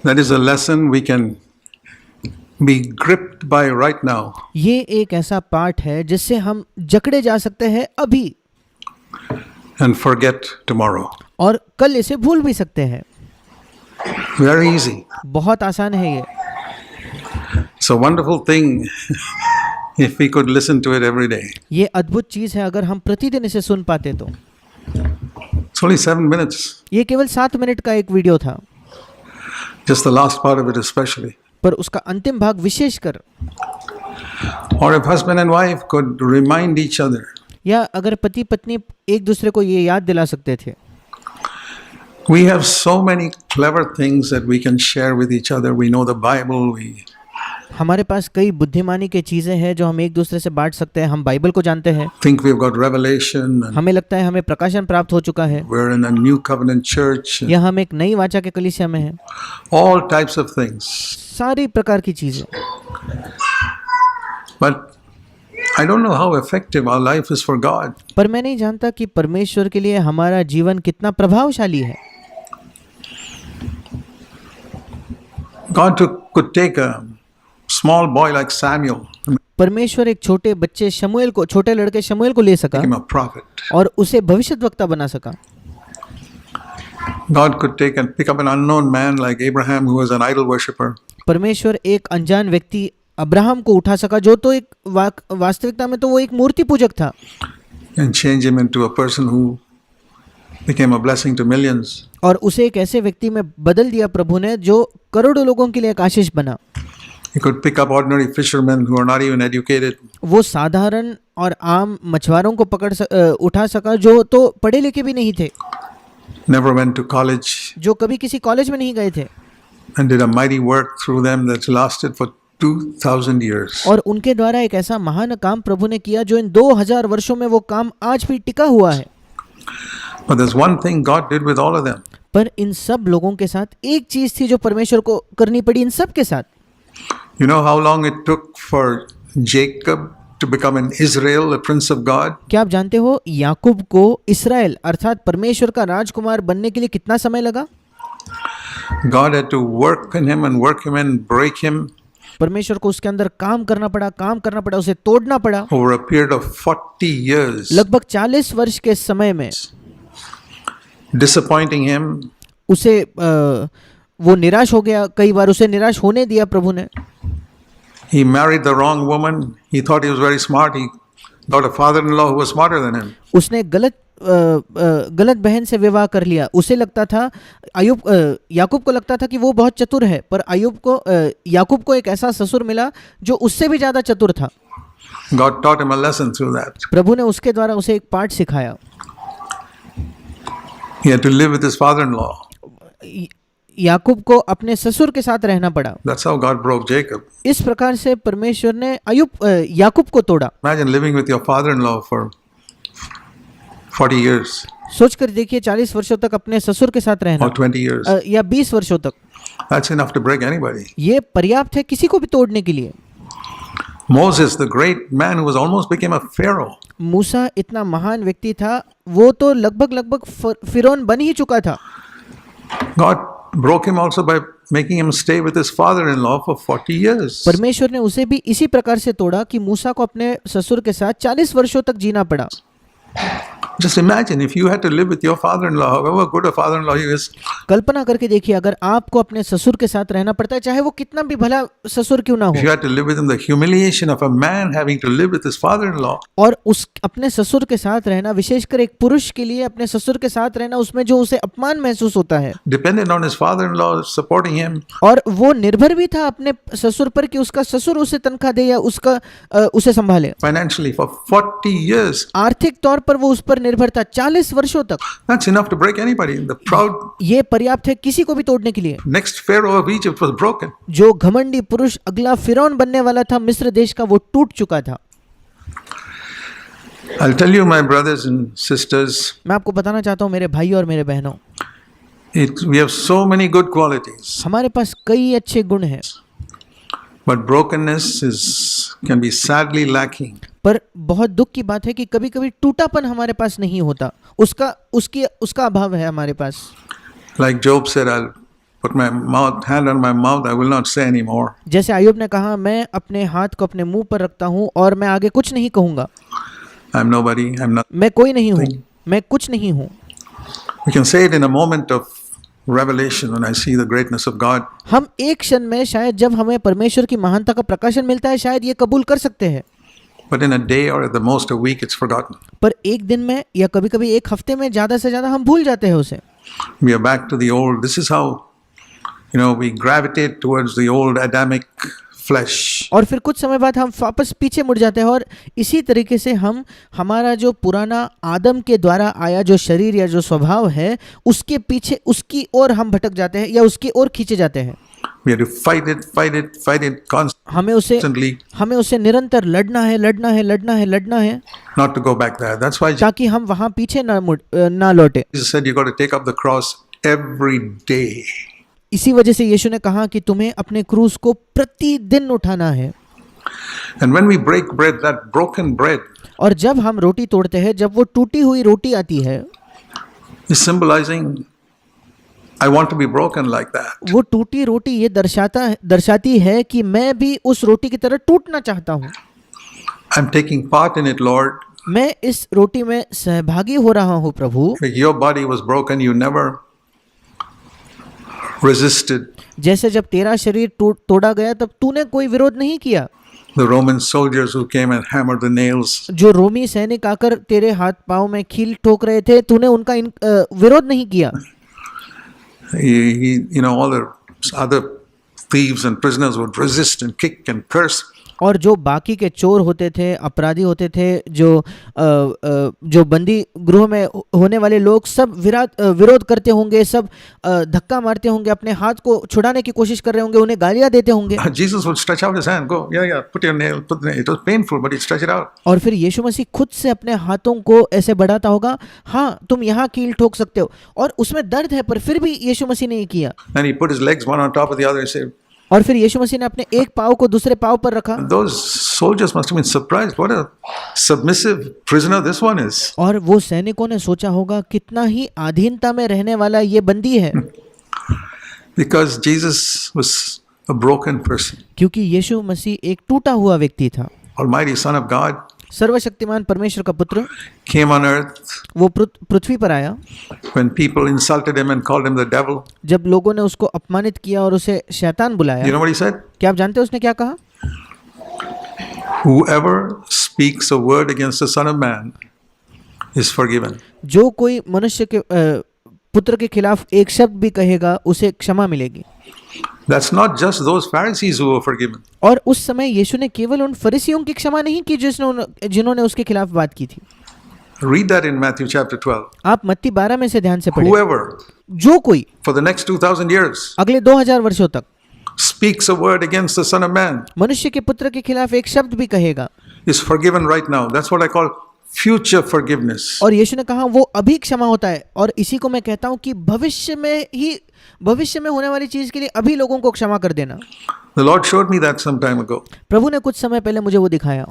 That is a lesson we can be gripped by right now. ये एक ऐसा पाठ है जिससे हम जकड़े जा सकते हैं अभी And forget tomorrow. और कल इसे भूल भी सकते हैं। Very easy. बहुत आसान है ये। It's a wonderful thing if we could listen to it every day. ये अद्भुत चीज़ है अगर हम प्रतिदिन इसे सुन पाते तो। It's only 7 minutes. ये केवल 7 मिनट का एक वीडियो था, Just the last part of it especially. पर उसका अंतिम भाग विशेषकर। Or if husband and wife could remind each other. या अगर पति पत्नी एक दूसरे को ये याद दिला सकते थे। We have so many clever things that we can share with each other. We know the Bible. हमारे पास कई बुद्धिमानी की चीज़ें हैं जो हम एक दूसरे से बांट सकते हैं। हम बाइबल को जानते हैं, Think we've got revelation. And हमें लगता है हमें प्रकाशन प्राप्त हो चुका है, we're in a new covenant church. या हम एक नई वाचा के कलीसिया में हैं। All types of things. सारी प्रकार की चीज़ें। But I don't know how effective our life is for God. पर मैं नहीं जानता कि परमेश्वर के लिए हमारा जीवन कितना प्रभावशाली है। God could take a small boy like Samuel, परमेश्वर एक छोटे बच्चे शमूएल को, छोटे लड़के शमूएल को ले सका make him a prophet. और उसे भविष्यद्वक्ता बना सका। God could pick up an unknown man like Abraham who was an idol worshipper. परमेश्वर एक अनजान व्यक्ति अब्राहम को उठा सका जो तो एक वास्तविकता में तो वो एक मूर्ति पूजक था, And change him into a person who became a blessing to millions. और उसे एक ऐसे व्यक्ति में बदल दिया प्रभु ने जो करोड़ों लोगों के लिए एक आशीष बना। He could pick up ordinary fishermen who are not even educated. वो साधारण और आम मछुआरों को उठा सका जो तो पढ़े लिखे भी नहीं थे, Never went to college. जो कभी किसी कॉलेज में नहीं गए थे, And did a mighty work through them that's lasted for 2000 years. और उनके द्वारा एक ऐसा महान काम प्रभु ने किया जो इन 2000 वर्षों में वो काम आज भी टिका हुआ है। But there's one thing God did with all of them. पर इन सब लोगों के साथ एक चीज थी जो परमेश्वर को करनी पड़ी इन सब के साथ। You know how long it took for Jacob to become an Israel, a prince of God? क्या आप जानते हो याकूब को इस्राएल अर्थात परमेश्वर का राजकुमार बनने के लिए कितना समय लगा? God had to work in him and work him and break him परमेश्वर को उसके अंदर काम करना पड़ा, उसे तोड़ना पड़ा over a period of 40 years, लगभग 40 वर्ष के समय में। disappointing him, उसे वो निराश हो गया, कई बार उसे निराश होने दिया प्रभु ने। he married the wrong woman. He thought he was very smart. He got a father-in-law who was smarter than him. उसने गलत बहन से विवाह कर लिया। उसे लगता था याकूब को लगता था कि वो बहुत चतुर है, पर याकूब को एक ऐसा ससुर मिला जो उससे भी ज्यादा चतुर था। God taught him a lesson through that. प्रभु ने उसके द्वारा उसे एक पाठ सिखाया। He had to live with his father-in-law. याकूब को अपने ससुर के साथ रहना पड़ा। That's how God broke Jacob. इस प्रकार से परमेश्वर ने याकूब को तोड़ा। Imagine living with your father-in-law for 40 years सोच कर देखिए 40 वर्षों तक अपने ससुर के साथ रहना, or 20 years. या 20 वर्षों तक। That's enough to break anybody. ये पर्याप्त है किसी को भी तोड़ने के लिए। Moses, the great man who was almost became a pharaoh. मूसा इतना महान व्यक्ति था, वो तो लगभग फिरौन बन ही चुका था। God broke him also by making him stay with his father-in-law for 40 years. परमेश्वर ने उसे भी इसी प्रकार से तोड़ा कि मूसा को अपने ससुर के साथ 40 वर्षों तक जीना पड़ा। Just imagine if you had to live with your father-in-law, however good a father-in-law he is. कल्पना करके देखिए अगर आपको अपने ससुर के साथ रहना पड़ता है, चाहे वो कितना भी भला ससुर क्यों ना If you हो, had to live with him, the humiliation of a man having to live with his father-in-law. और उस अपने ससुर के साथ रहना, विशेषकर एक पुरुष के लिए अपने ससुर के साथ रहना, उसमें जो उसे अपमान महसूस होता है, Dependent on his father-in-law supporting him. और वो निर्भर भी था अपने ससुर पर कि उसका ससुर उसे तनख्वाह दे या उसे संभाले। Financially for 40 years. आर्थिक तौर पर वो उस पर निर्भर था 40 वर्षों तक। That's enough to break anybody. The proud ये पर्याप्त है किसी को भी तोड़ने के लिए। next Pharaoh of Egypt was broken. जो घमंडी पुरुष अगला फिरौन बनने वाला था मिस्र देश का, वो टूट चुका था। I'll tell you, my brothers and sisters, मैं आपको बताना चाहता हूँ मेरे भाई और मेरे बहनों, we have so many good qualities, हमारे पास कई अच्छे गुण हैं, but brokenness can be sadly lacking. पर बहुत दुख की बात है कि कभी-कभी टूटापन हमारे पास नहीं होता, उसका अभाव है हमारे पास। Like Job said, put my hand on my mouth, I will not say anymore. जैसे अय्यूब ने कहा, मैं अपने हाथ को अपने मुंह पर रखता हूँ और मैं आगे कुछ नहीं कहूँगा। I'm nobody, I'm not. मैं कोई नहीं हूँ, मैं कुछ नहीं हूँ। We can say it in a moment of revelation when I see the greatness of God. हम एक क्षण में शायद जब हमें परमेश्वर की महानता का प्रकाशन मिलता है शायद ये कबूल कर सकते हैं, But in a day or at the most a week, it's forgotten. पर एक दिन में या कभी कभी एक हफ्ते में ज़्यादा से ज़्यादा हम भूल जाते हैं उसे। We are back to the old. This is how, we gravitate towards the old Adamic flesh. और फिर कुछ समय बाद हम वापस पीछे मुड़ जाते हैं और इसी तरीके से हम हमारा जो पुराना आदम के द्वारा आया जो शरीर या जो स्वभाव है उसके पीछे उसकी ओर हम भटक जाते हैं या उसकी ओर खींचे जाते हैं। We have to fight it constantly, हमें उसे निरंतर लड़ना है not to go back there. That's why ताकि हम वहाँ पीछे ना लौटे। Jesus said you got to take up the cross every day. इसी वजह से यीशु ने कहा कि तुम्हें अपने क्रूस को प्रतिदिन उठाना है। And when we break bread, that broken bread और जब हम रोटी तोड़ते हैं, जब वो टूटी हुई रोटी आती है, is symbolizing I want to be broken like that. वो टूटी रोटी ये दर्शाती है कि मैं भी उस रोटी की तरह टूटना चाहता हूँ। I'm taking part in it, Lord. मैं इस रोटी में सहभागी हो रहा हूँ प्रभु। Your body was broken, you never resisted. जैसे जब तेरा शरीर तोड़ा गया तब तूने कोई विरोध नहीं किया। The Roman soldiers who came and hammered the nails. जो रोमी सैनिक आकर तेरे हाथ पांव में कील ठोक रहे थे, तूने उनका विरोध नहीं किया। All the other thieves and prisoners would resist and kick and curse. और जो बाकी के चोर होते थे, अपराधी होते थे, जो बंदी गृह में होने वाले लोग सब विरोध करते होंगे, सब धक्का मारते होंगे, अपने हाथ को छुड़ाने की कोशिश कर रहे होंगे, उन्हें गालियां देते होंगे। Jesus would stretch out his hand, go, put your nail, put the nail. It was painful, but he'd stretch it out. और फिर यीशु मसीह खुद से अपने हाथों को ऐसे बढ़ाता होगा, हाँ तुम यहाँ कील ठोक सकते हो, और उसमें दर्द है पर फिर भी यीशु मसीह ने ये किया। And he put his legs one on top of the other and said, और फिर यीशु मसीह ने अपने एक पाँव को दूसरे पाँव पर रखा। Those soldiers must have been surprised. What a submissive prisoner this one is. और वो सैनिकों ने सोचा होगा कितना ही अधीनता में रहने वाला ये बंदी है। Because Jesus was a broken person. क्योंकि यीशु मसीह एक टूटा हुआ व्यक्ति था। Almighty Son of God सर्वशक्तिमान परमेश्वर का पुत्र came on earth. वो पृथ्वी पर आया। When people insulted him and called him the devil. जब लोगों ने उसको अपमानित किया और उसे शैतान बुलाया। You know what he said? क्या आप जानते हैं उसने क्या कहा? Whoever speaks a word against the Son of Man is forgiven. जो कोई मनुष्य के पुत्र के खिलाफ एक शब्द भी कहेगा उसे क्षमा मिलेगी। That's not just those Pharisees who were forgiven. और उस समय यीशु ने केवल उन फरीसियों की क्षमा नहीं की जिन्होंने उसके खिलाफ बात की थी। Read that in Matthew chapter 12. आप मत्ती 12 में से ध्यान से पढ़ें। Whoever जो कोई for the next 2000 years अगले 2000 वर्षों तक speaks a word against the Son of Man मनुष्य के पुत्र के खिलाफ एक शब्द भी कहेगा is forgiven right now. That's what I call future forgiveness. और यीशु ने कहा वो अभी क्षमा होता है, और इसी को मैं कहता हूँ कि भविष्य में होने वाली चीज के लिए अभी लोगों को क्षमा कर देना। The Lord showed me that some time ago. प्रभु ने कुछ समय पहले मुझे वो दिखाया।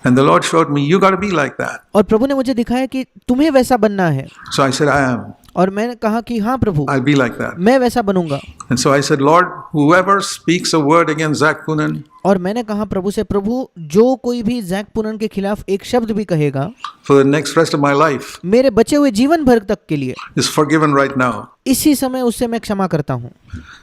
And the Lord showed me, you got to be like that. और प्रभु ने मुझे दिखाया कि तुम्हें वैसा बनना है। So I said, I am. और मैंने कहा कि हाँ प्रभु, I'll be like that. मैं वैसा बनूंगा। And so I said, Lord, whoever speaks a word against Zach Poonen, और मैंने कहा प्रभु से, प्रभु जो कोई भी जैक पूनन के खिलाफ एक शब्द भी कहेगा for the next rest of my life, मेरे बचे हुए जीवन भर तक के लिए, is forgiven right now. इसी समय उससे मैं क्षमा करता हूँ।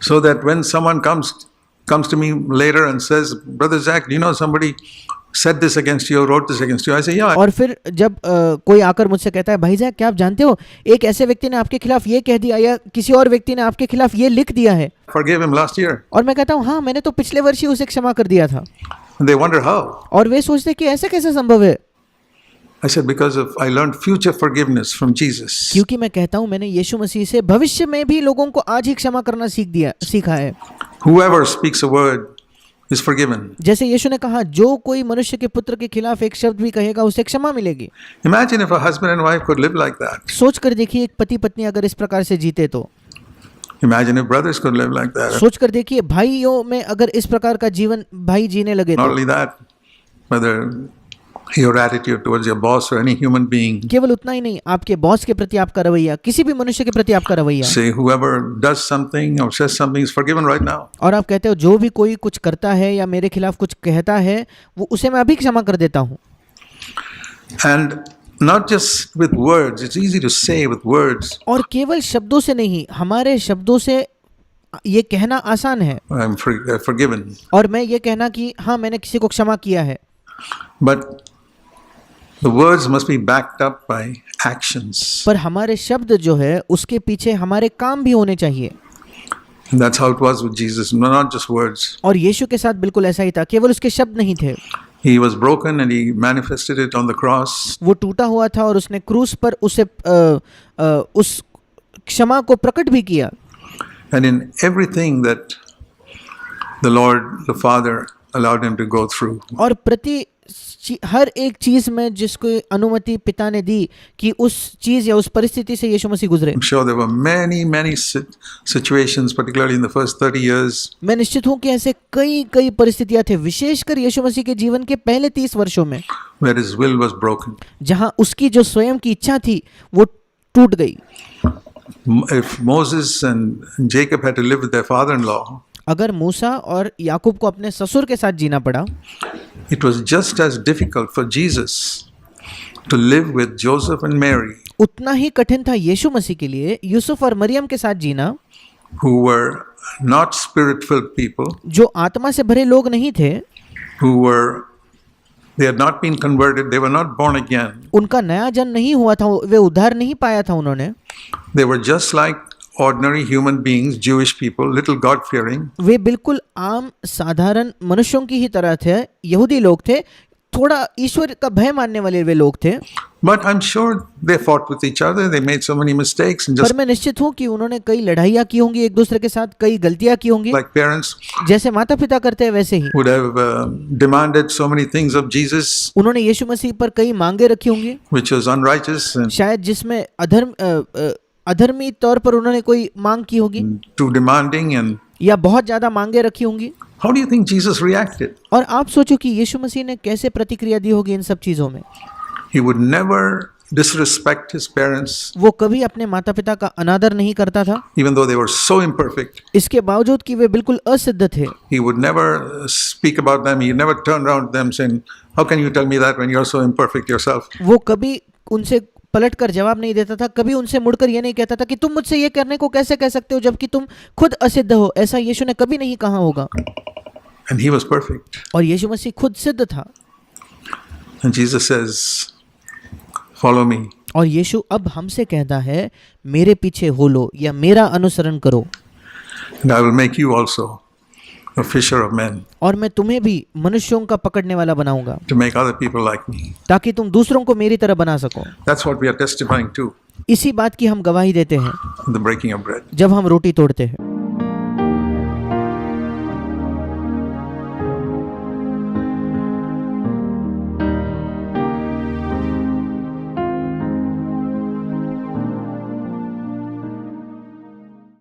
So that when someone comes to me later and says, Brother Zach, do you know somebody said this against you or wrote this against you? I say, yeah. और फिर जब कोई आकर मुझसे कहता है, भाई जैक क्या आप जानते हो एक ऐसे व्यक्ति ने आपके खिलाफ ये कह दिया या किसी और व्यक्ति ने आपके खिलाफ ये लिख दिया है। Forgave him last year. और मैं कहता हूँ हाँ मैंने तो पिछले वर्ष ही उसे क्षमा कर दिया था। And they wonder how. और वे सोचते कि ऐसे कैसे संभव है। I said, because I learned future forgiveness from Jesus. क्योंकि मैं कहता हूँ मैंने यीशु मसीह से भविष्य में भी लोगों को आज ही क्षमा करना सीखा है। Whoever speaks a word is forgiven. जैसे यीशु ने कहा जो कोई मनुष्य के पुत्र के खिलाफ एक शब्द भी कहेगा उसे क्षमा मिलेगी। Imagine if a husband and wife could live like that. सोच कर देखिए एक पति पत्नी अगर इस प्रकार से जीते तो। Imagine if brothers could live like that. सोच कर देखिए भाइयों में अगर इस प्रकार का जीवन भाई जीने लगे Not तो। only that, Brother your attitude towards your boss or any human being. केवल उतना ही नहीं, आपके बॉस के प्रति आपका रवैया, किसी भी मनुष्य के प्रति आपका रवैया। Say, whoever does something or says something is forgiven right now. और आप कहते हो जो भी कोई कुछ करता है या मेरे खिलाफ कुछ कहता है वो उसे मैं अभी क्षमा कर देता हूँ। And not just with words, it's easy to say with words, और केवल शब्दों से नहीं, हमारे शब्दों से ये कहना आसान है I'm forgiven. और मैं ये कहना कि हाँ मैंने किसी को क्षमा किया है, But the words must be backed up by actions. पर हमारे शब्द जो है उसके पीछे हमारे काम भी होने चाहिए। And that's how it was with Jesus, not just words. और यीशु के साथ बिल्कुल ऐसा ही था, केवल उसके शब्द नहीं थे। He was broken and he manifested it on the cross. वो टूटा हुआ था और उसने क्रूस पर उसे उस क्षमा को प्रकट भी किया। And in everything that the Lord, the Father, allowed him to go through, और हर एक चीज में जिसको अनुमति पिता ने दी कि उस चीज या उस परिस्थिति से यीशु मसीह गुजरे। I'm sure there were many situations, particularly in the first 30 years, मैं निश्चित हूँ कि ऐसे कई परिस्थितियां थे, विशेषकर यीशु मसीह के जीवन के पहले 30 वर्षों में, where his will was broken. जहां उसकी जो स्वयं की इच्छा थी वो टूट गई। If Moses and Jacob had to live with their father-in-law, अगर मूसा और याकूब को अपने ससुर के साथ जीना पड़ा, it was just as difficult for Jesus to live with Joseph and Mary, उतना ही कठिन था यीशु मसीह के लिए यूसुफ और मरियम के साथ जीना, who were not spirit-filled people, जो आत्मा से भरे लोग नहीं थे, they had not been converted, they were not born again. उनका नया जन्म नहीं हुआ था, वे उद्धार नहीं पाया था उन्होंने। They were just like ordinary human beings, Jewish people, little God-fearing. वे बिल्कुल आम साधारण मनुष्यों की ही तरह थे, यहूदी लोग थे, थोड़ा ईश्वर का भय मानने वाले वे लोग थे। But I'm sure they fought with each other, they made so many mistakes and पर just मैं निश्चित हूँ कि उन्होंने कई लड़ाइयाँ की होंगी एक दूसरे के साथ, कई गलतियाँ की होंगी, like parents जैसे माता पिता करते हैं वैसे ही। would have demanded so many things of Jesus, उन्होंने यीशु मसीह पर कई मांगे रखी होंगी, which was unrighteous and शायद जिसमें अधर्मी तौर पर उन्होंने कोई मांग की होगी too demanding. And या बहुत ज्यादा मांगे रखी होंगी। how do you think Jesus reacted? और आप सोचो कि यीशु मसीह ने कैसे प्रतिक्रिया दी होगी इन सब चीजों में। He would never disrespect his parents, वो कभी अपने माता पिता का अनादर नहीं करता था, even though they were so imperfect. इसके बावजूद कि वे बिल्कुल असिद्ध थे। He would never speak about them. He never turned around to them saying, how can you tell me that when you're so imperfect yourself? वो कभी उनसे पलटकर जवाब नहीं देता था, कभी उनसे मुड़कर ये नहीं कहता था कि तुम मुझसे ये करने को कैसे कह सकते हो जबकि तुम खुद असिद्ध हो। ऐसा यीशु ने कभी नहीं कहा होगा। And he was perfect. और यीशु मसीह खुद सिद्ध था। And Jesus says, follow me. और यीशु अब हमसे कहता है मेरे पीछे हो लो या मेरा अनुसरण करो, And I will make you also a fisher of men, और मैं तुम्हें भी मनुष्यों का पकड़ने वाला बनाऊंगा to make other people like me. ताकि तुम दूसरों को मेरी तरह बना सको। That's what we are testifying to, इसी बात की हम गवाही देते हैं the breaking of bread. जब हम रोटी तोड़ते हैं।